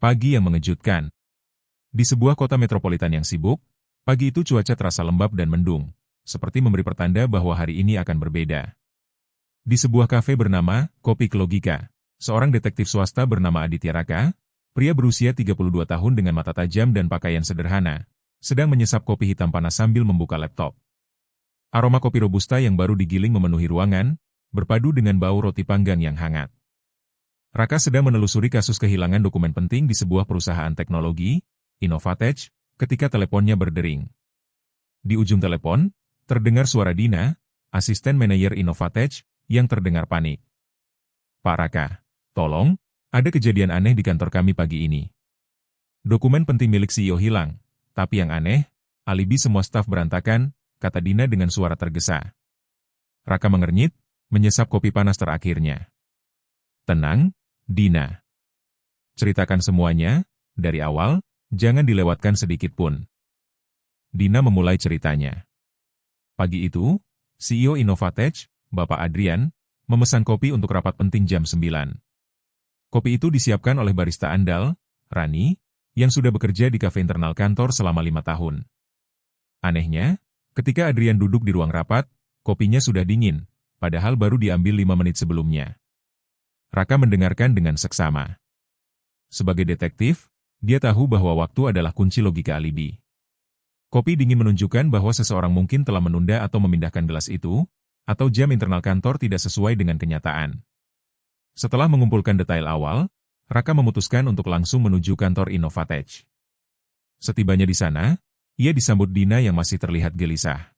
Pagi yang mengejutkan. Di sebuah kota metropolitan yang sibuk, pagi itu cuaca terasa lembab dan mendung, seperti memberi pertanda bahwa hari ini akan berbeda. Di sebuah kafe bernama Kopi Logika, seorang detektif swasta bernama Aditya Raka, pria berusia 32 tahun dengan mata tajam dan pakaian sederhana, sedang menyesap kopi hitam panas sambil membuka laptop. Aroma kopi robusta yang baru digiling memenuhi ruangan, berpadu dengan bau roti panggang yang hangat. Raka sedang menelusuri kasus kehilangan dokumen penting di sebuah perusahaan teknologi, Innovatech, ketika teleponnya berdering. Di ujung telepon, terdengar suara Dina, asisten manajer Innovatech, yang terdengar panik. "Pak Raka, tolong, ada kejadian aneh di kantor kami pagi ini. Dokumen penting milik CEO hilang, tapi yang aneh, alibi semua staf berantakan," kata Dina dengan suara tergesa. Raka mengernyit, menyesap kopi panas terakhirnya. "Tenang, Dina. Ceritakan semuanya, dari awal, jangan dilewatkan sedikit pun." Dina memulai ceritanya. Pagi itu, CEO Innovatech, Bapak Adrian, memesan kopi untuk rapat penting jam 9. Kopi itu disiapkan oleh barista andal, Rani, yang sudah bekerja di kafe internal kantor selama 5 tahun. Anehnya, ketika Adrian duduk di ruang rapat, kopinya sudah dingin, padahal baru diambil 5 menit sebelumnya. Raka mendengarkan dengan seksama. Sebagai detektif, dia tahu bahwa waktu adalah kunci logika alibi. Kopi dingin menunjukkan bahwa seseorang mungkin telah menunda atau memindahkan gelas itu, atau jam internal kantor tidak sesuai dengan kenyataan. Setelah mengumpulkan detail awal, Raka memutuskan untuk langsung menuju kantor Innovatech. Setibanya di sana, ia disambut Dina yang masih terlihat gelisah.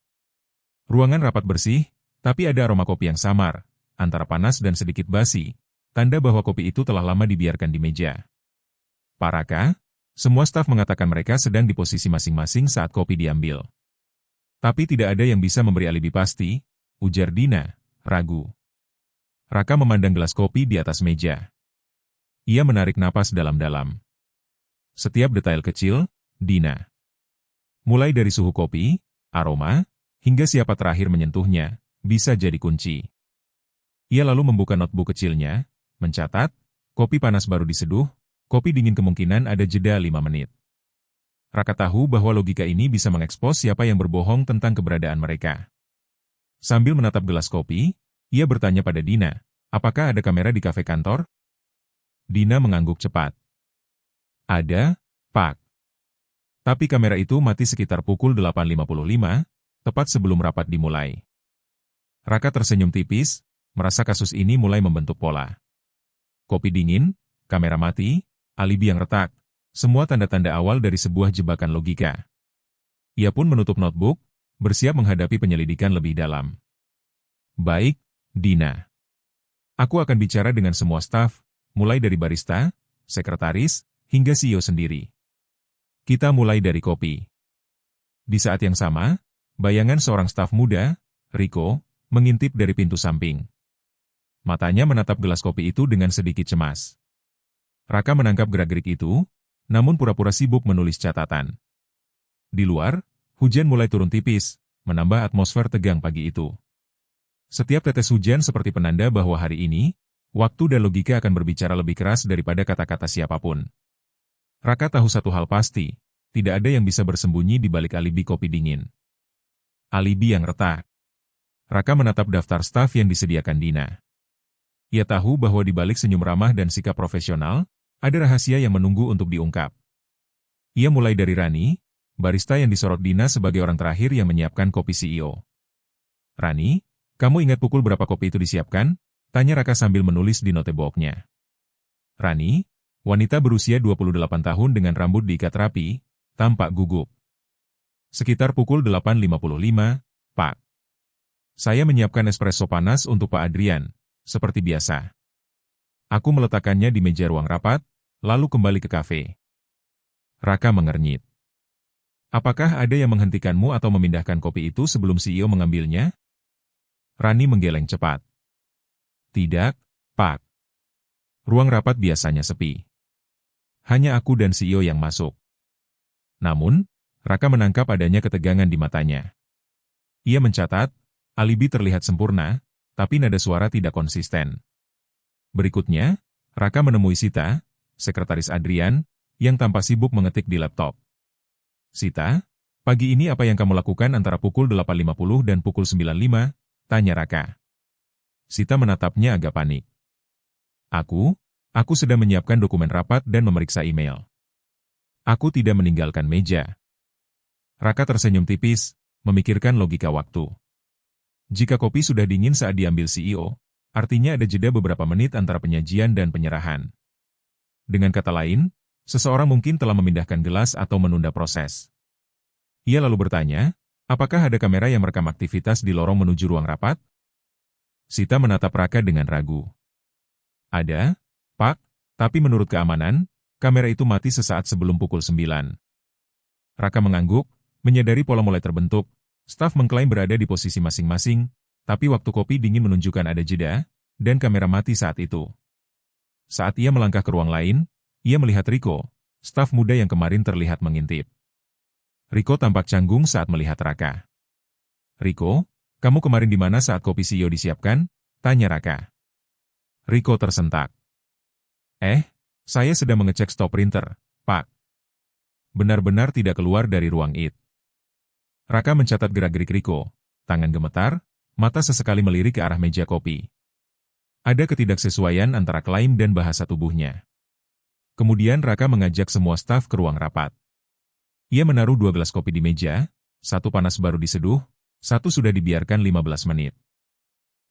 Ruangan rapat bersih, tapi ada aroma kopi yang samar, antara panas dan sedikit basi, tanda bahwa kopi itu telah lama dibiarkan di meja. "Pak Raka, semua staf mengatakan mereka sedang di posisi masing-masing saat kopi diambil. Tapi tidak ada yang bisa memberi alibi pasti," ujar Dina, ragu. Raka memandang gelas kopi di atas meja. Ia menarik napas dalam-dalam. Setiap detail kecil, Dina. Mulai dari suhu kopi, aroma, hingga siapa terakhir menyentuhnya, bisa jadi kunci. Ia lalu membuka notebook kecilnya, mencatat, kopi panas baru diseduh, kopi dingin kemungkinan ada jeda 5 menit. Raka tahu bahwa logika ini bisa mengekspos siapa yang berbohong tentang keberadaan mereka. Sambil menatap gelas kopi, ia bertanya pada Dina, "Apakah ada kamera di kafe kantor?" Dina mengangguk cepat. "Ada, Pak. Tapi kamera itu mati sekitar pukul 8.55, tepat sebelum rapat dimulai." Raka tersenyum tipis, merasa kasus ini mulai membentuk pola. Kopi dingin, kamera mati, alibi yang retak, semua tanda-tanda awal dari sebuah jebakan logika. Ia pun menutup notebook, bersiap menghadapi penyelidikan lebih dalam. "Baik, Dina. Aku akan bicara dengan semua staf, mulai dari barista, sekretaris, hingga CEO sendiri. Kita mulai dari kopi." Di saat yang sama, bayangan seorang staf muda, Rico, mengintip dari pintu samping. Matanya menatap gelas kopi itu dengan sedikit cemas. Raka menangkap gerak-gerik itu, namun pura-pura sibuk menulis catatan. Di luar, hujan mulai turun tipis, menambah atmosfer tegang pagi itu. Setiap tetes hujan seperti penanda bahwa hari ini, waktu dan logika akan berbicara lebih keras daripada kata-kata siapapun. Raka tahu satu hal pasti, tidak ada yang bisa bersembunyi di balik alibi kopi dingin. Alibi yang retak. Raka menatap daftar staf yang disediakan Dina. Ia tahu bahwa di balik senyum ramah dan sikap profesional, ada rahasia yang menunggu untuk diungkap. Ia mulai dari Rani, barista yang disorot Dina sebagai orang terakhir yang menyiapkan kopi CEO. "Rani, kamu ingat pukul berapa kopi itu disiapkan?" tanya Raka sambil menulis di notebooknya. Rani, wanita berusia 28 tahun dengan rambut diikat rapi, tampak gugup. "Sekitar pukul 8.55, Pak. Saya menyiapkan espresso panas untuk Pak Adrian, seperti biasa. Aku meletakkannya di meja ruang rapat, lalu kembali ke kafe." Raka mengernyit. "Apakah ada yang menghentikanmu atau memindahkan kopi itu sebelum CEO mengambilnya?" Rani menggeleng cepat. "Tidak, Pak. Ruang rapat biasanya sepi. Hanya aku dan CEO yang masuk." Namun, Raka menangkap adanya ketegangan di matanya. Ia mencatat, alibi terlihat sempurna, tapi nada suara tidak konsisten. Berikutnya, Raka menemui Sita, sekretaris Adrian, yang tampak sibuk mengetik di laptop. "Sita, pagi ini apa yang kamu lakukan antara pukul 8.50 dan pukul 9.05? Tanya Raka. Sita menatapnya agak panik. Aku sedang menyiapkan dokumen rapat dan memeriksa email. Aku tidak meninggalkan meja." Raka tersenyum tipis, memikirkan logika waktu. Jika kopi sudah dingin saat diambil CEO, artinya ada jeda beberapa menit antara penyajian dan penyerahan. Dengan kata lain, seseorang mungkin telah memindahkan gelas atau menunda proses. Ia lalu bertanya, apakah ada kamera yang merekam aktivitas di lorong menuju ruang rapat? Sita menatap Raka dengan ragu. "Ada, Pak, tapi menurut keamanan, kamera itu mati sesaat sebelum pukul 9. Raka mengangguk, menyadari pola mulai terbentuk. Staf mengklaim berada di posisi masing-masing, tapi waktu kopi dingin menunjukkan ada jeda, dan kamera mati saat itu. Saat ia melangkah ke ruang lain, ia melihat Riko, staf muda yang kemarin terlihat mengintip. Riko tampak canggung saat melihat Raka. "Riko, kamu kemarin di mana saat kopi CEO disiapkan?" Tanya Raka. Riko tersentak. Saya sedang mengecek stok printer, Pak." Benar-benar tidak keluar dari ruang IT. Raka mencatat gerak-gerik Riko, tangan gemetar, mata sesekali melirik ke arah meja kopi. Ada ketidaksesuaian antara klaim dan bahasa tubuhnya. Kemudian Raka mengajak semua staf ke ruang rapat. Ia menaruh 2 gelas kopi di meja, satu panas baru diseduh, satu sudah dibiarkan 15 menit.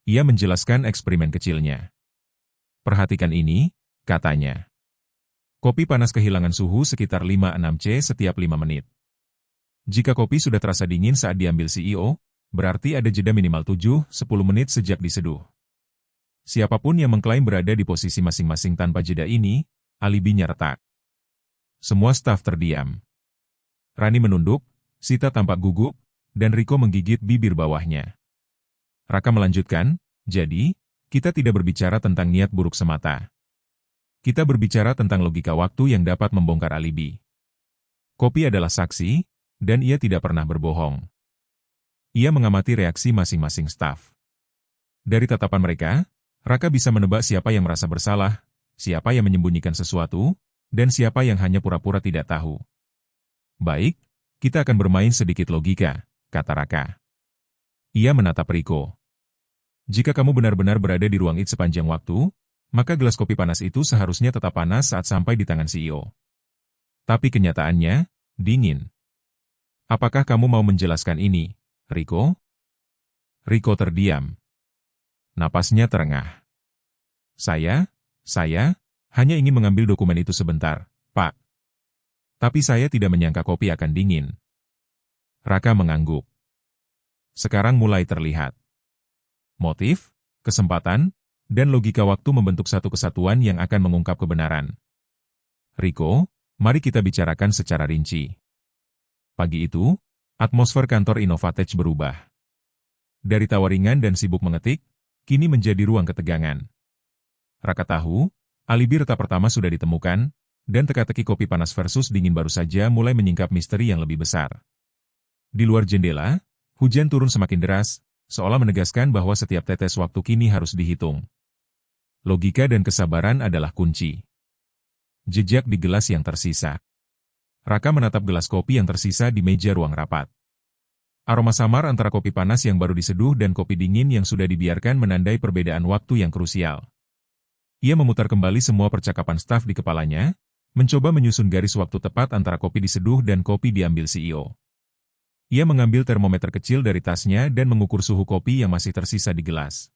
Ia menjelaskan eksperimen kecilnya. "Perhatikan ini," katanya. Kopi panas kehilangan suhu sekitar 5-6 C setiap 5 menit. Jika kopi sudah terasa dingin saat diambil CEO, berarti ada jeda minimal 7-10 menit sejak diseduh. Siapapun yang mengklaim berada di posisi masing-masing tanpa jeda ini, alibinya retak. Semua staf terdiam. Rani menunduk, Sita tampak gugup, dan Riko menggigit bibir bawahnya. Raka melanjutkan, "Jadi, kita tidak berbicara tentang niat buruk semata. Kita berbicara tentang logika waktu yang dapat membongkar alibi. Kopi adalah saksi, dan ia tidak pernah berbohong." Ia mengamati reaksi masing-masing staf. Dari tatapan mereka, Raka bisa menebak siapa yang merasa bersalah, siapa yang menyembunyikan sesuatu, dan siapa yang hanya pura-pura tidak tahu. "Baik, kita akan bermain sedikit logika," kata Raka. Ia menatap Riko. "Jika kamu benar-benar berada di ruang IT sepanjang waktu, maka gelas kopi panas itu seharusnya tetap panas saat sampai di tangan CEO. Tapi kenyataannya, dingin. Apakah kamu mau menjelaskan ini, Riko?" Riko terdiam. Napasnya terengah. Saya hanya ingin mengambil dokumen itu sebentar, Pak. Tapi saya tidak menyangka kopi akan dingin." Raka mengangguk. Sekarang mulai terlihat. Motif, kesempatan, dan logika waktu membentuk satu kesatuan yang akan mengungkap kebenaran. "Riko, mari kita bicarakan secara rinci." Pagi itu, atmosfer kantor Innovatech berubah. Dari tawa ringan dan sibuk mengetik, kini menjadi ruang ketegangan. Raka tahu, alibi retak pertama sudah ditemukan, dan teka-teki kopi panas versus dingin baru saja mulai menyingkap misteri yang lebih besar. Di luar jendela, hujan turun semakin deras, seolah menegaskan bahwa setiap tetes waktu kini harus dihitung. Logika dan kesabaran adalah kunci. Jejak di gelas yang tersisa. Raka menatap gelas kopi yang tersisa di meja ruang rapat. Aroma samar antara kopi panas yang baru diseduh dan kopi dingin yang sudah dibiarkan menandai perbedaan waktu yang krusial. Ia memutar kembali semua percakapan staf di kepalanya, mencoba menyusun garis waktu tepat antara kopi diseduh dan kopi diambil CEO. Ia mengambil termometer kecil dari tasnya dan mengukur suhu kopi yang masih tersisa di gelas.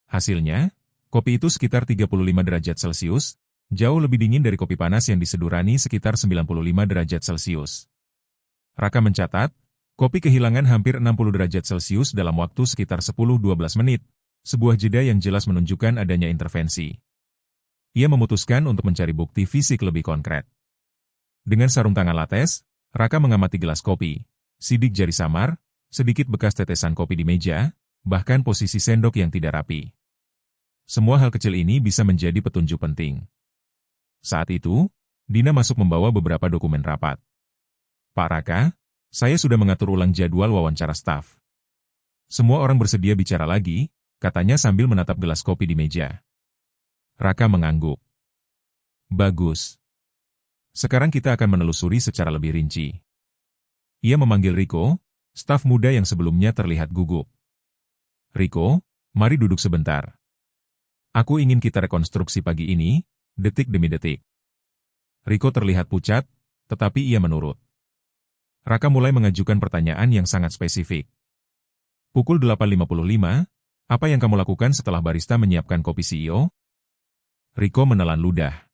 Hasilnya, kopi itu sekitar 35 derajat Celcius, jauh lebih dingin dari kopi panas yang diseduh Rani sekitar 95 derajat Celcius. Raka mencatat, kopi kehilangan hampir 60 derajat Celcius dalam waktu sekitar 10-12 menit, sebuah jeda yang jelas menunjukkan adanya intervensi. Ia memutuskan untuk mencari bukti fisik lebih konkret. Dengan sarung tangan lates, Raka mengamati gelas kopi, sidik jari samar, sedikit bekas tetesan kopi di meja, bahkan posisi sendok yang tidak rapi. Semua hal kecil ini bisa menjadi petunjuk penting. Saat itu, Dina masuk membawa beberapa dokumen rapat. "Pak Raka, saya sudah mengatur ulang jadwal wawancara staf." Semua orang bersedia bicara lagi, katanya sambil menatap gelas kopi di meja. Raka mengangguk. "Bagus. Sekarang kita akan menelusuri secara lebih rinci. Ia memanggil Riko, staf muda yang sebelumnya terlihat gugup. Riko, mari duduk sebentar. Aku ingin kita rekonstruksi pagi ini, detik demi detik. Riko terlihat pucat, tetapi ia menurut. Raka mulai mengajukan pertanyaan yang sangat spesifik. Pukul 8.55, apa yang kamu lakukan setelah barista menyiapkan kopi CEO? Riko menelan ludah.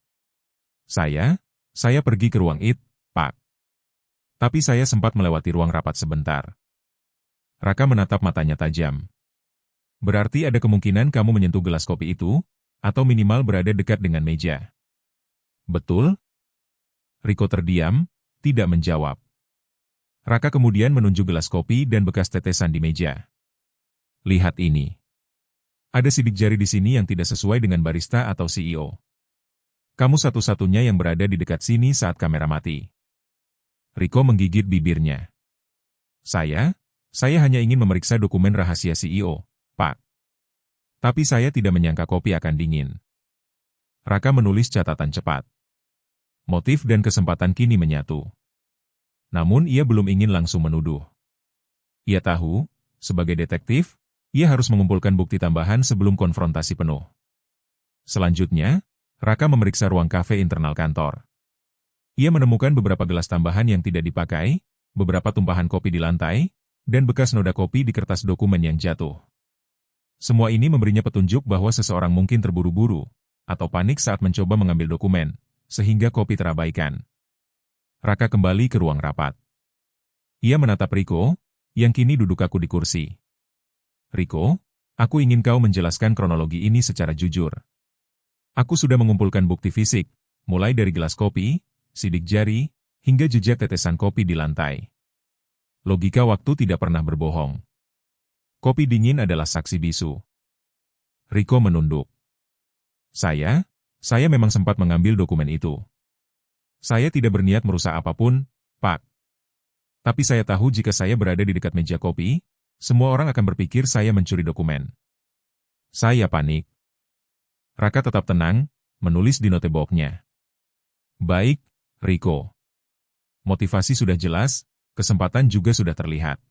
Saya pergi ke ruang IT, Pak. Tapi saya sempat melewati ruang rapat sebentar. Raka menatap matanya tajam. Berarti ada kemungkinan kamu menyentuh gelas kopi itu, atau minimal berada dekat dengan meja. Betul? Riko terdiam, tidak menjawab. Raka kemudian menunjuk gelas kopi dan bekas tetesan di meja. Lihat ini. Ada sidik jari di sini yang tidak sesuai dengan barista atau CEO. Kamu satu-satunya yang berada di dekat sini saat kamera mati. Riko menggigit bibirnya. Saya hanya ingin memeriksa dokumen rahasia CEO, Pak. Tapi saya tidak menyangka kopi akan dingin. Raka menulis catatan cepat. Motif dan kesempatan kini menyatu. Namun ia belum ingin langsung menuduh. Ia tahu, sebagai detektif, ia harus mengumpulkan bukti tambahan sebelum konfrontasi penuh. Selanjutnya, Raka memeriksa ruang kafe internal kantor. Ia menemukan beberapa gelas tambahan yang tidak dipakai, beberapa tumpahan kopi di lantai, dan bekas noda kopi di kertas dokumen yang jatuh. Semua ini memberinya petunjuk bahwa seseorang mungkin terburu-buru, atau panik saat mencoba mengambil dokumen, sehingga kopi terabaikan. Raka kembali ke ruang rapat. Ia menatap Riko, yang kini duduk kaku di kursi. Riko, aku ingin kau menjelaskan kronologi ini secara jujur. Aku sudah mengumpulkan bukti fisik, mulai dari gelas kopi, sidik jari, hingga jejak tetesan kopi di lantai. Logika waktu tidak pernah berbohong. Kopi dingin adalah saksi bisu. Riko menunduk. Saya memang sempat mengambil dokumen itu. Saya tidak berniat merusak apapun, Pak. Tapi saya tahu jika saya berada di dekat meja kopi, semua orang akan berpikir saya mencuri dokumen. Saya panik. Raka tetap tenang, menulis di notebooknya. Baik, Riko. Motivasi sudah jelas, kesempatan juga sudah terlihat.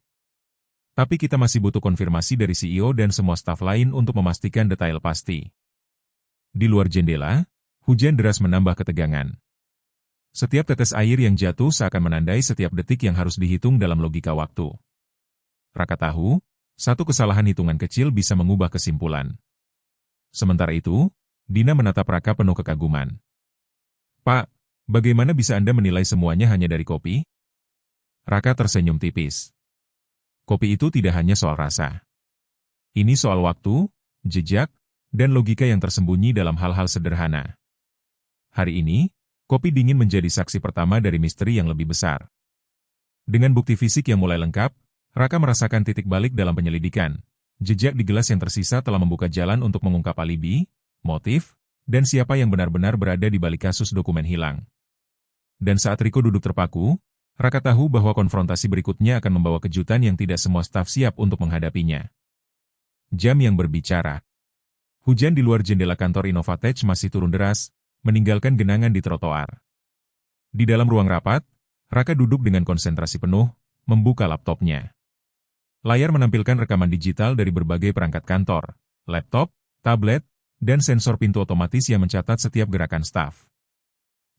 Tapi kita masih butuh konfirmasi dari CEO dan semua staf lain untuk memastikan detail pasti. Di luar jendela, hujan deras menambah ketegangan. Setiap tetes air yang jatuh seakan menandai setiap detik yang harus dihitung dalam logika waktu. Raka tahu, satu kesalahan hitungan kecil bisa mengubah kesimpulan. Sementara itu, Dina menatap Raka penuh kekaguman. Pak, bagaimana bisa Anda menilai semuanya hanya dari kopi? Raka tersenyum tipis. Kopi itu tidak hanya soal rasa. Ini soal waktu, jejak, dan logika yang tersembunyi dalam hal-hal sederhana. Hari ini, kopi dingin menjadi saksi pertama dari misteri yang lebih besar. Dengan bukti fisik yang mulai lengkap, Raka merasakan titik balik dalam penyelidikan. Jejak di gelas yang tersisa telah membuka jalan untuk mengungkap alibi, motif, dan siapa yang benar-benar berada di balik kasus dokumen hilang. Dan saat Riko duduk terpaku, Raka tahu bahwa konfrontasi berikutnya akan membawa kejutan yang tidak semua staf siap untuk menghadapinya. Jam yang berbicara. Hujan di luar jendela kantor Innovatech masih turun deras, meninggalkan genangan di trotoar. Di dalam ruang rapat, Raka duduk dengan konsentrasi penuh, membuka laptopnya. Layar menampilkan rekaman digital dari berbagai perangkat kantor, laptop, tablet, dan sensor pintu otomatis yang mencatat setiap gerakan staf.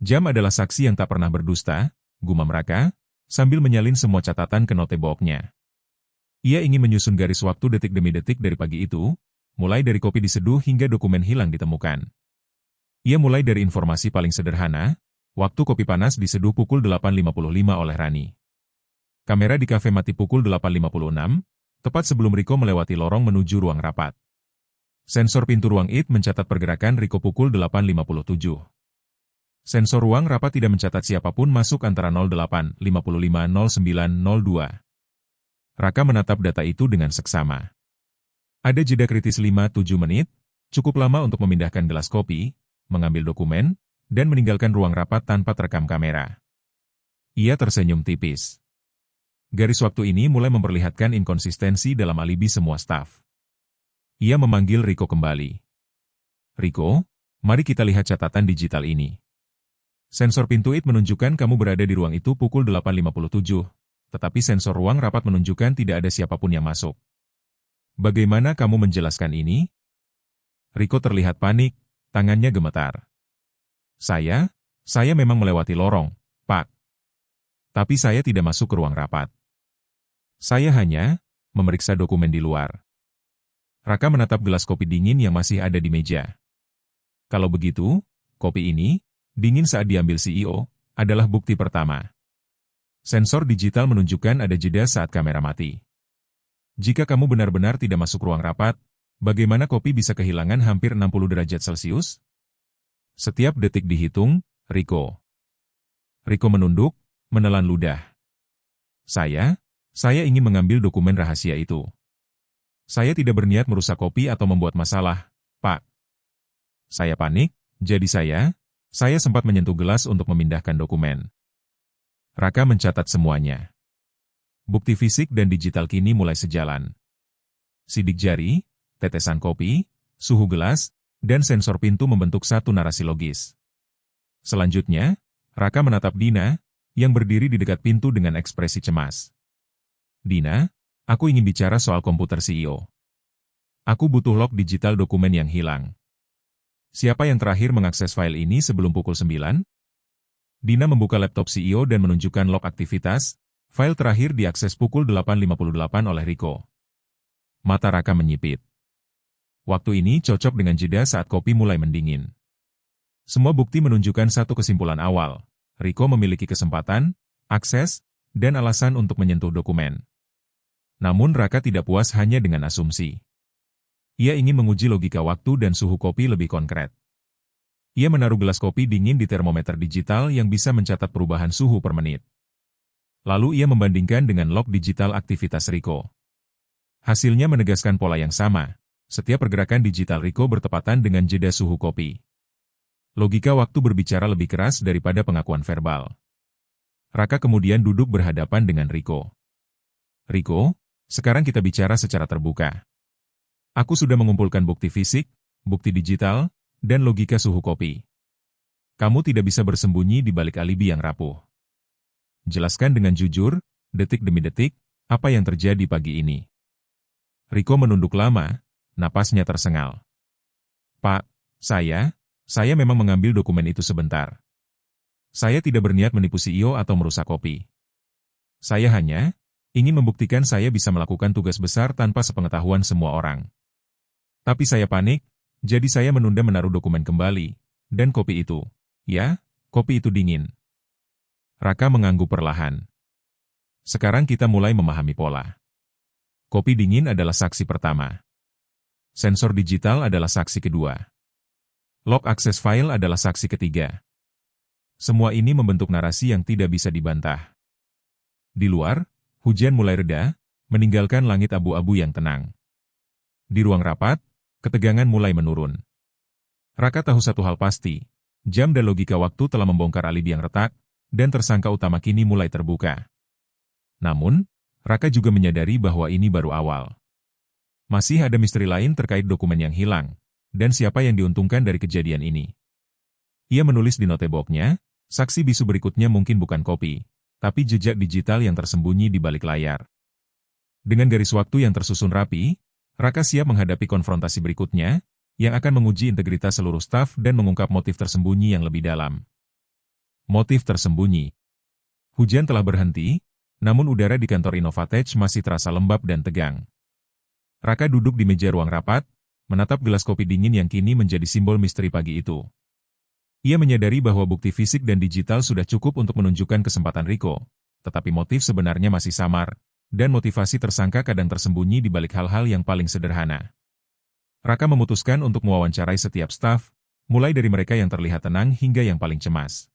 Jam adalah saksi yang tak pernah berdusta, gumam Raka, sambil menyalin semua catatan ke notebooknya. Ia ingin menyusun garis waktu detik demi detik dari pagi itu, mulai dari kopi diseduh hingga dokumen hilang ditemukan. Ia mulai dari informasi paling sederhana, waktu kopi panas diseduh pukul 8.55 oleh Rani. Kamera di kafe mati pukul 8.56, tepat sebelum Riko melewati lorong menuju ruang rapat. Sensor pintu ruang IT mencatat pergerakan Riko pukul 8.57. Sensor ruang rapat tidak mencatat siapapun masuk antara 08.55 09.02. Raka menatap data itu dengan seksama. Ada jeda kritis 5-7 menit, cukup lama untuk memindahkan gelas kopi, mengambil dokumen, dan meninggalkan ruang rapat tanpa terekam kamera. Ia tersenyum tipis. Garis waktu ini mulai memperlihatkan inkonsistensi dalam alibi semua staf. Ia memanggil Riko kembali. Riko, mari kita lihat catatan digital ini. Sensor pintu IT menunjukkan kamu berada di ruang itu pukul 8.57, tetapi sensor ruang rapat menunjukkan tidak ada siapapun yang masuk. Bagaimana kamu menjelaskan ini? Rico terlihat panik, tangannya gemetar. Saya memang melewati lorong, Pak. Tapi saya tidak masuk ke ruang rapat. Saya hanya memeriksa dokumen di luar. Raka menatap gelas kopi dingin yang masih ada di meja. Kalau begitu, kopi ini, dingin saat diambil CEO, adalah bukti pertama. Sensor digital menunjukkan ada jeda saat kamera mati. Jika kamu benar-benar tidak masuk ruang rapat, bagaimana kopi bisa kehilangan hampir 60 derajat Celcius? Setiap detik dihitung, Rico. Rico menunduk, menelan ludah. Saya ingin mengambil dokumen rahasia itu. Saya tidak berniat merusak kopi atau membuat masalah, Pak. Saya panik, jadi saya sempat menyentuh gelas untuk memindahkan dokumen. Raka mencatat semuanya. Bukti fisik dan digital kini mulai sejalan. Sidik jari, tetesan kopi, suhu gelas, dan sensor pintu membentuk satu narasi logis. Selanjutnya, Raka menatap Dina, yang berdiri di dekat pintu dengan ekspresi cemas. Dina, aku ingin bicara soal komputer CEO. Aku butuh log digital dokumen yang hilang. Siapa yang terakhir mengakses file ini sebelum pukul 9? Dina membuka laptop CEO dan menunjukkan log aktivitas. File terakhir diakses pukul 8.58 oleh Rico. Mata Raka menyipit. Waktu ini cocok dengan jeda saat kopi mulai mendingin. Semua bukti menunjukkan satu kesimpulan awal. Rico memiliki kesempatan, akses, dan alasan untuk menyentuh dokumen. Namun Raka tidak puas hanya dengan asumsi. Ia ingin menguji logika waktu dan suhu kopi lebih konkret. Ia menaruh gelas kopi dingin di termometer digital yang bisa mencatat perubahan suhu per menit. Lalu ia membandingkan dengan log digital aktivitas Rico. Hasilnya menegaskan pola yang sama. Setiap pergerakan digital Rico bertepatan dengan jeda suhu kopi. Logika waktu berbicara lebih keras daripada pengakuan verbal. Raka kemudian duduk berhadapan dengan Rico. Rico, sekarang kita bicara secara terbuka. Aku sudah mengumpulkan bukti fisik, bukti digital, dan logika suhu kopi. Kamu tidak bisa bersembunyi di balik alibi yang rapuh. Jelaskan dengan jujur, detik demi detik, apa yang terjadi pagi ini. Rico menunduk lama, napasnya tersengal. Pak, saya memang mengambil dokumen itu sebentar. Saya tidak berniat menipu CEO atau merusak kopi. Saya hanya ingin membuktikan saya bisa melakukan tugas besar tanpa sepengetahuan semua orang. Tapi saya panik, jadi saya menunda menaruh dokumen kembali, dan kopi itu dingin. Raka mengangguk perlahan. Sekarang kita mulai memahami pola. Kopi dingin adalah saksi pertama. Sensor digital adalah saksi kedua. Log akses file adalah saksi ketiga. Semua ini membentuk narasi yang tidak bisa dibantah. Di luar, hujan mulai reda, meninggalkan langit abu-abu yang tenang. Di ruang rapat, ketegangan mulai menurun. Raka tahu satu hal pasti, jam dan logika waktu telah membongkar alibi yang retak, dan tersangka utama kini mulai terbuka. Namun, Raka juga menyadari bahwa ini baru awal. Masih ada misteri lain terkait dokumen yang hilang, dan siapa yang diuntungkan dari kejadian ini. Ia menulis di notebooknya, saksi bisu berikutnya mungkin bukan kopi, tapi jejak digital yang tersembunyi di balik layar. Dengan garis waktu yang tersusun rapi, Raka siap menghadapi konfrontasi berikutnya, yang akan menguji integritas seluruh staf dan mengungkap motif tersembunyi yang lebih dalam. Motif tersembunyi. Hujan telah berhenti, namun udara di kantor Innovatech masih terasa lembab dan tegang. Raka duduk di meja ruang rapat, menatap gelas kopi dingin yang kini menjadi simbol misteri pagi itu. Ia menyadari bahwa bukti fisik dan digital sudah cukup untuk menunjukkan kesempatan Rico, tetapi motif sebenarnya masih samar, dan motivasi tersangka kadang tersembunyi di balik hal-hal yang paling sederhana. Raka memutuskan untuk mewawancarai setiap staf, mulai dari mereka yang terlihat tenang hingga yang paling cemas.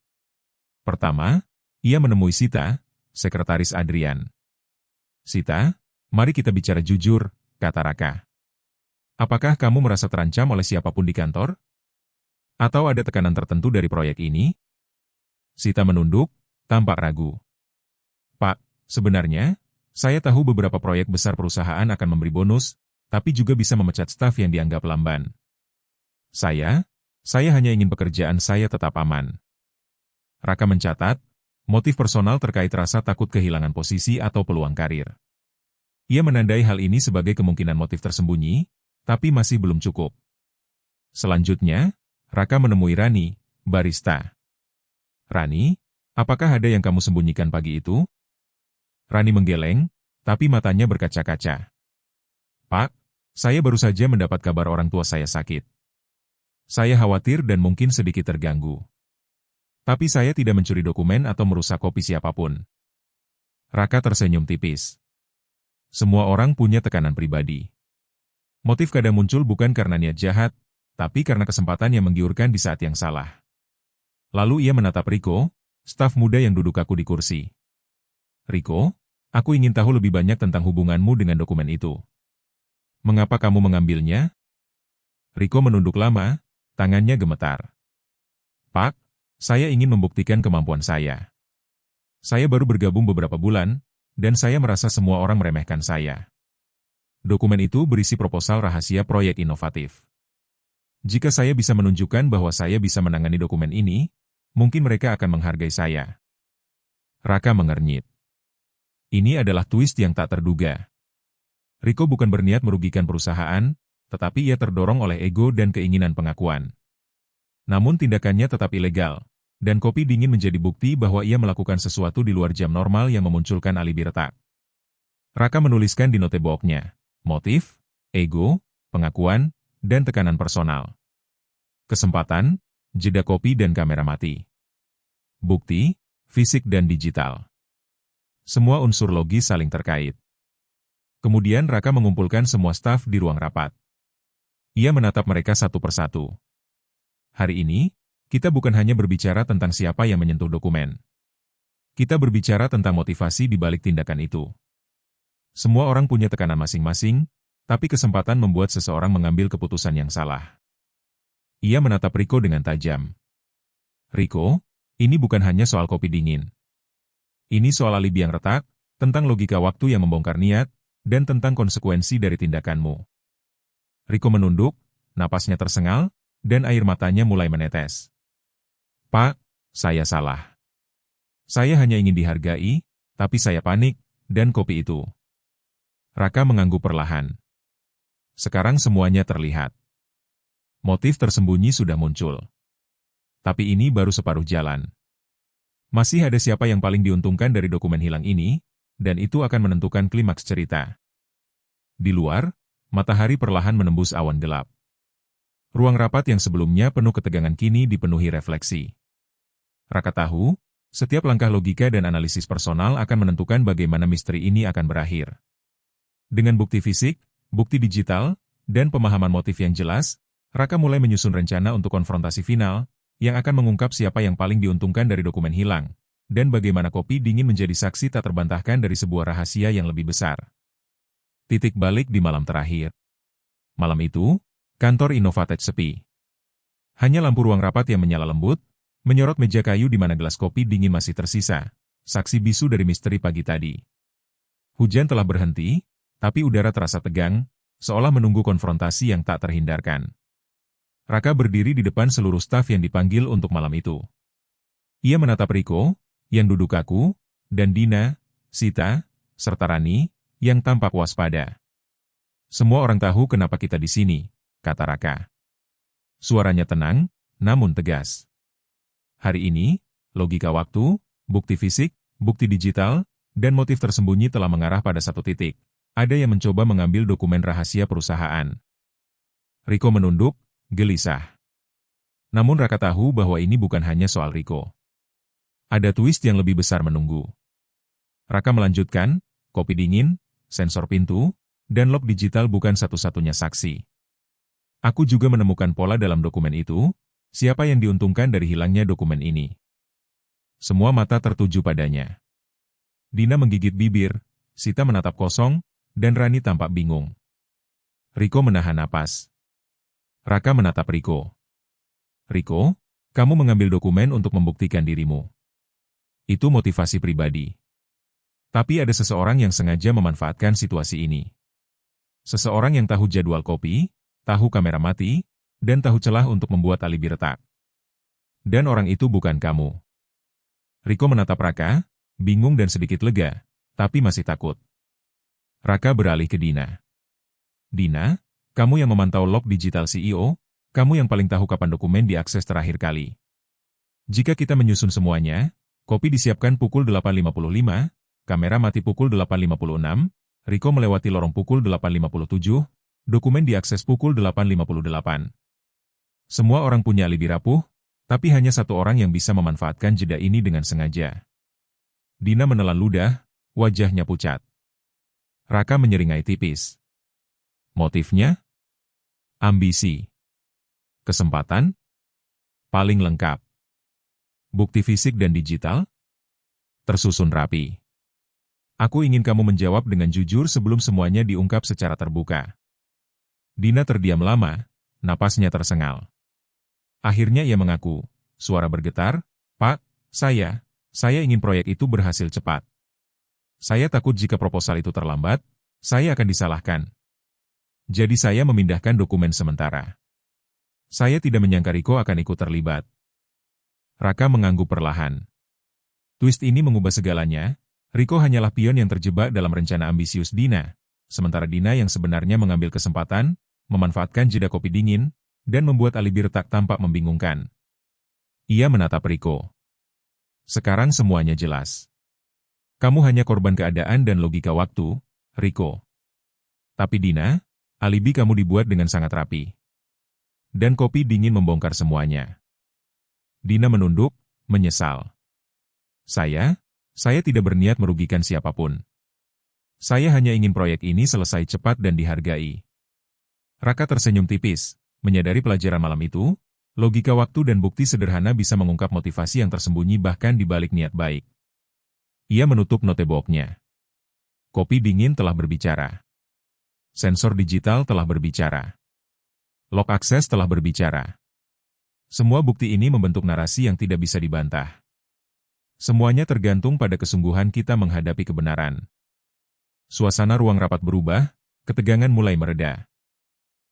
Pertama, ia menemui Sita, sekretaris Adrian. Sita, mari kita bicara jujur, kata Raka. Apakah kamu merasa terancam oleh siapapun di kantor? Atau ada tekanan tertentu dari proyek ini? Sita menunduk, tampak ragu. Pak, sebenarnya, saya tahu beberapa proyek besar perusahaan akan memberi bonus, tapi juga bisa memecat staf yang dianggap lamban. Saya hanya ingin pekerjaan saya tetap aman. Raka mencatat, motif personal terkait rasa takut kehilangan posisi atau peluang karir. Ia menandai hal ini sebagai kemungkinan motif tersembunyi, tapi masih belum cukup. Selanjutnya, Raka menemui Rani, barista. Rani, apakah ada yang kamu sembunyikan pagi itu? Rani menggeleng, tapi matanya berkaca-kaca. Pak, saya baru saja mendapat kabar orang tua saya sakit. Saya khawatir dan mungkin sedikit terganggu. Tapi saya tidak mencuri dokumen atau merusak kopi siapapun. Raka tersenyum tipis. Semua orang punya tekanan pribadi. Motif kadang muncul bukan karena niat jahat, tapi karena kesempatan yang menggiurkan di saat yang salah. Lalu ia menatap Riko, staf muda yang duduk kaku di kursi. Riko, aku ingin tahu lebih banyak tentang hubunganmu dengan dokumen itu. Mengapa kamu mengambilnya? Riko menunduk lama, tangannya gemetar. Pak, saya ingin membuktikan kemampuan saya. Saya baru bergabung beberapa bulan, dan saya merasa semua orang meremehkan saya. Dokumen itu berisi proposal rahasia proyek inovatif. Jika saya bisa menunjukkan bahwa saya bisa menangani dokumen ini, mungkin mereka akan menghargai saya. Raka mengernyit. Ini adalah twist yang tak terduga. Riko bukan berniat merugikan perusahaan, tetapi ia terdorong oleh ego dan keinginan pengakuan. Namun tindakannya tetap ilegal, dan kopi dingin menjadi bukti bahwa ia melakukan sesuatu di luar jam normal yang memunculkan alibi retak. Raka menuliskan di notebooknya, motif, ego, pengakuan, dan tekanan personal. Kesempatan, jeda kopi dan kamera mati. Bukti, fisik dan digital. Semua unsur logis saling terkait. Kemudian Raka mengumpulkan semua staf di ruang rapat. Ia menatap mereka satu persatu. Hari ini, kita bukan hanya berbicara tentang siapa yang menyentuh dokumen. Kita berbicara tentang motivasi di balik tindakan itu. Semua orang punya tekanan masing-masing, tapi kesempatan membuat seseorang mengambil keputusan yang salah. Ia menatap Riko dengan tajam. Riko, ini bukan hanya soal kopi dingin. Ini soal alibi yang retak, tentang logika waktu yang membongkar niat, dan tentang konsekuensi dari tindakanmu. Riko menunduk, napasnya tersengal, dan air matanya mulai menetes. Pak, saya salah. Saya hanya ingin dihargai, tapi saya panik, dan kopi itu. Raka mengangguk perlahan. Sekarang semuanya terlihat. Motif tersembunyi sudah muncul. Tapi ini baru separuh jalan. Masih ada siapa yang paling diuntungkan dari dokumen hilang ini, dan itu akan menentukan klimaks cerita. Di luar, matahari perlahan menembus awan gelap. Ruang rapat yang sebelumnya penuh ketegangan kini dipenuhi refleksi. Raka tahu, setiap langkah logika dan analisis personal akan menentukan bagaimana misteri ini akan berakhir. Dengan bukti fisik, bukti digital, dan pemahaman motif yang jelas, Raka mulai menyusun rencana untuk konfrontasi final, yang akan mengungkap siapa yang paling diuntungkan dari dokumen hilang, dan bagaimana kopi dingin menjadi saksi tak terbantahkan dari sebuah rahasia yang lebih besar. Titik balik di malam terakhir. Malam itu, kantor Innovatech sepi. Hanya lampu ruang rapat yang menyala lembut, menyorot meja kayu di mana gelas kopi dingin masih tersisa, saksi bisu dari misteri pagi tadi. Hujan telah berhenti, tapi udara terasa tegang, seolah menunggu konfrontasi yang tak terhindarkan. Raka berdiri di depan seluruh staf yang dipanggil untuk malam itu. Ia menatap Riko, yang duduk kaku, dan Dina, Sita, serta Rani, yang tampak waspada. Semua orang tahu kenapa kita di sini, kata Raka. Suaranya tenang, namun tegas. Hari ini, logika waktu, bukti fisik, bukti digital, dan motif tersembunyi telah mengarah pada satu titik. Ada yang mencoba mengambil dokumen rahasia perusahaan. Riko menunduk, gelisah. Namun Raka tahu bahwa ini bukan hanya soal Riko. Ada twist yang lebih besar menunggu. Raka melanjutkan, kopi dingin, sensor pintu, dan lock digital bukan satu-satunya saksi. Aku juga menemukan pola dalam dokumen itu, siapa yang diuntungkan dari hilangnya dokumen ini. Semua mata tertuju padanya. Dina menggigit bibir, Sita menatap kosong, dan Rani tampak bingung. Riko menahan napas. Raka menatap Riko. Riko, kamu mengambil dokumen untuk membuktikan dirimu. Itu motivasi pribadi. Tapi ada seseorang yang sengaja memanfaatkan situasi ini. Seseorang yang tahu jadwal kopi, tahu kamera mati, dan tahu celah untuk membuat alibi retak. Dan orang itu bukan kamu. Riko menatap Raka, bingung dan sedikit lega, tapi masih takut. Raka beralih ke Dina. Dina, kamu yang memantau log digital CEO, kamu yang paling tahu kapan dokumen diakses terakhir kali. Jika kita menyusun semuanya, kopi disiapkan pukul 8.55, kamera mati pukul 8.56, Riko melewati lorong pukul 8.57, dokumen diakses pukul 8.58. Semua orang punya alibi rapuh, tapi hanya satu orang yang bisa memanfaatkan jeda ini dengan sengaja. Dina menelan ludah, wajahnya pucat. Raka menyeringai tipis. Motifnya? Ambisi. Kesempatan? Paling lengkap. Bukti fisik dan digital? Tersusun rapi. Aku ingin kamu menjawab dengan jujur sebelum semuanya diungkap secara terbuka. Dina terdiam lama, napasnya tersengal. Akhirnya ia mengaku, suara bergetar, Pak, saya ingin proyek itu berhasil cepat. Saya takut jika proposal itu terlambat, saya akan disalahkan. Jadi saya memindahkan dokumen sementara. Saya tidak menyangka Riko akan ikut terlibat. Raka mengangguk perlahan. Twist ini mengubah segalanya, Riko hanyalah pion yang terjebak dalam rencana ambisius Dina, sementara Dina yang sebenarnya mengambil kesempatan, memanfaatkan jeda kopi dingin, dan membuat alibi retak tampak membingungkan. Ia menatap Riko. Sekarang semuanya jelas. Kamu hanya korban keadaan dan logika waktu, Riko. Tapi Dina, alibi kamu dibuat dengan sangat rapi. Dan kopi dingin membongkar semuanya. Dina menunduk, menyesal. Saya tidak berniat merugikan siapapun. Saya hanya ingin proyek ini selesai cepat dan dihargai. Raka tersenyum tipis, menyadari pelajaran malam itu, logika waktu dan bukti sederhana bisa mengungkap motivasi yang tersembunyi bahkan di balik niat baik. Ia menutup notebooknya. Kopi dingin telah berbicara. Sensor digital telah berbicara. Log akses telah berbicara. Semua bukti ini membentuk narasi yang tidak bisa dibantah. Semuanya tergantung pada kesungguhan kita menghadapi kebenaran. Suasana ruang rapat berubah, ketegangan mulai mereda.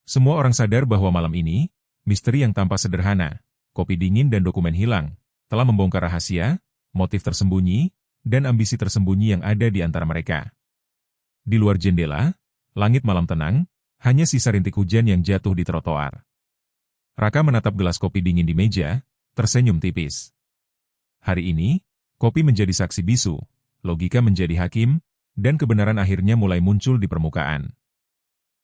Semua orang sadar bahwa malam ini, misteri yang tampak sederhana, kopi dingin dan dokumen hilang, telah membongkar rahasia, motif tersembunyi, dan ambisi tersembunyi yang ada di antara mereka. Di luar jendela, langit malam tenang, hanya sisa rintik hujan yang jatuh di trotoar. Raka menatap gelas kopi dingin di meja, tersenyum tipis. Hari ini, kopi menjadi saksi bisu, logika menjadi hakim, dan kebenaran akhirnya mulai muncul di permukaan.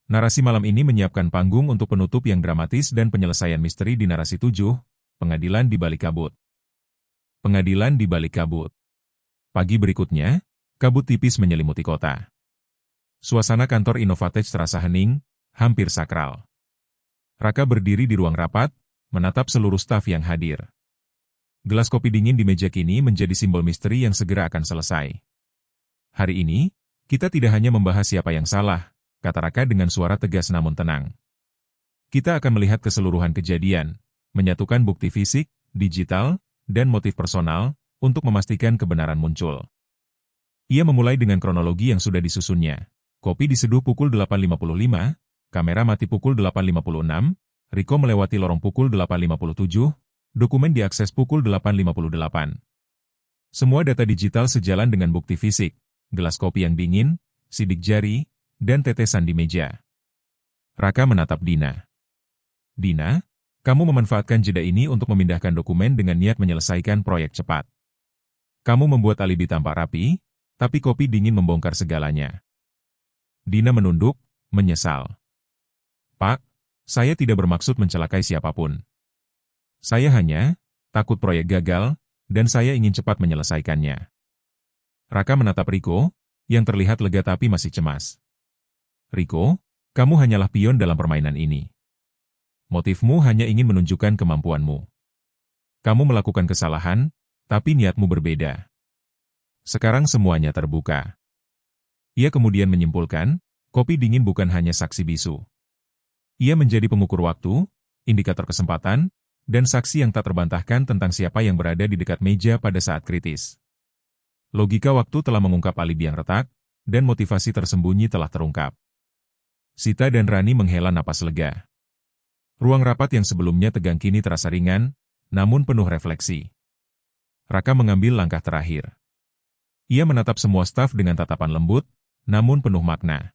Narasi malam ini menyiapkan panggung untuk penutup yang dramatis dan penyelesaian misteri di narasi 7, pengadilan di balik kabut. Pengadilan di balik kabut. Pagi berikutnya, kabut tipis menyelimuti kota. Suasana kantor Innovatech terasa hening, hampir sakral. Raka berdiri di ruang rapat, menatap seluruh staf yang hadir. Gelas kopi dingin di meja kini menjadi simbol misteri yang segera akan selesai. Hari ini, kita tidak hanya membahas siapa yang salah, kata Raka dengan suara tegas namun tenang. Kita akan melihat keseluruhan kejadian, menyatukan bukti fisik, digital, dan motif personal, untuk memastikan kebenaran muncul. Ia memulai dengan kronologi yang sudah disusunnya. Kopi diseduh pukul 8.55, kamera mati pukul 8.56, Riko melewati lorong pukul 8.57, dokumen diakses pukul 8.58. Semua data digital sejalan dengan bukti fisik, gelas kopi yang dingin, sidik jari, dan tetesan di meja. Raka menatap Dina. Dina, kamu memanfaatkan jeda ini untuk memindahkan dokumen dengan niat menyelesaikan proyek cepat. Kamu membuat alibi tampak rapi, tapi kopi dingin membongkar segalanya. Dina menunduk, menyesal. Pak, saya tidak bermaksud mencelakai siapapun. Saya hanya takut proyek gagal, dan saya ingin cepat menyelesaikannya. Raka menatap Riko, yang terlihat lega tapi masih cemas. Riko, kamu hanyalah pion dalam permainan ini. Motifmu hanya ingin menunjukkan kemampuanmu. Kamu melakukan kesalahan, tapi niatmu berbeda. Sekarang semuanya terbuka. Ia kemudian menyimpulkan, kopi dingin bukan hanya saksi bisu. Ia menjadi pengukur waktu, indikator kesempatan, dan saksi yang tak terbantahkan tentang siapa yang berada di dekat meja pada saat kritis. Logika waktu telah mengungkap alibi yang retak, dan motivasi tersembunyi telah terungkap. Sita dan Rani menghela napas lega. Ruang rapat yang sebelumnya tegang kini terasa ringan, namun penuh refleksi. Raka mengambil langkah terakhir. Ia menatap semua staf dengan tatapan lembut, namun penuh makna.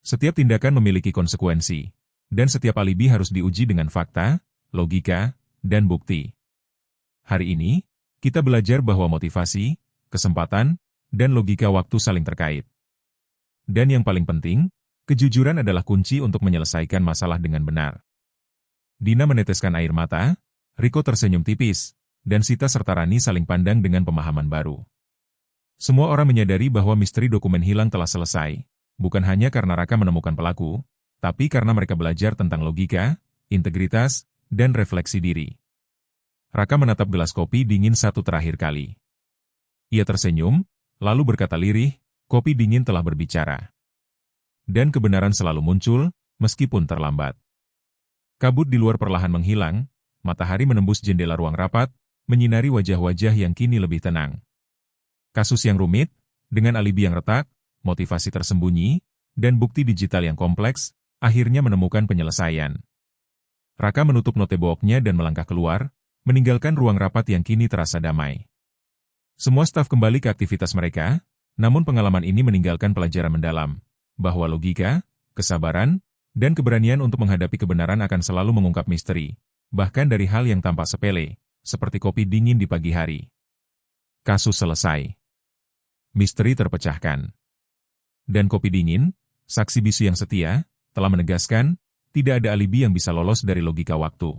Setiap tindakan memiliki konsekuensi, dan setiap alibi harus diuji dengan fakta, logika, dan bukti. Hari ini, kita belajar bahwa motivasi, kesempatan, dan logika waktu saling terkait. Dan yang paling penting, kejujuran adalah kunci untuk menyelesaikan masalah dengan benar. Dina meneteskan air mata, Riko tersenyum tipis, dan Sita serta Rani saling pandang dengan pemahaman baru. Semua orang menyadari bahwa misteri dokumen hilang telah selesai, bukan hanya karena Raka menemukan pelaku, tapi karena mereka belajar tentang logika, integritas, dan refleksi diri. Raka menatap gelas kopi dingin satu terakhir kali. Ia tersenyum, lalu berkata lirih, kopi dingin telah berbicara. Dan kebenaran selalu muncul, meskipun terlambat. Kabut di luar perlahan menghilang, matahari menembus jendela ruang rapat, menyinari wajah-wajah yang kini lebih tenang. Kasus yang rumit, dengan alibi yang retak, motivasi tersembunyi, dan bukti digital yang kompleks, akhirnya menemukan penyelesaian. Raka menutup notebooknya dan melangkah keluar, meninggalkan ruang rapat yang kini terasa damai. Semua staf kembali ke aktivitas mereka, namun pengalaman ini meninggalkan pelajaran mendalam, bahwa logika, kesabaran, dan keberanian untuk menghadapi kebenaran akan selalu mengungkap misteri, bahkan dari hal yang tampak sepele, seperti kopi dingin di pagi hari. Kasus selesai. Misteri terpecahkan. Dan kopi dingin, saksi bisu yang setia, telah menegaskan, tidak ada alibi yang bisa lolos dari logika waktu.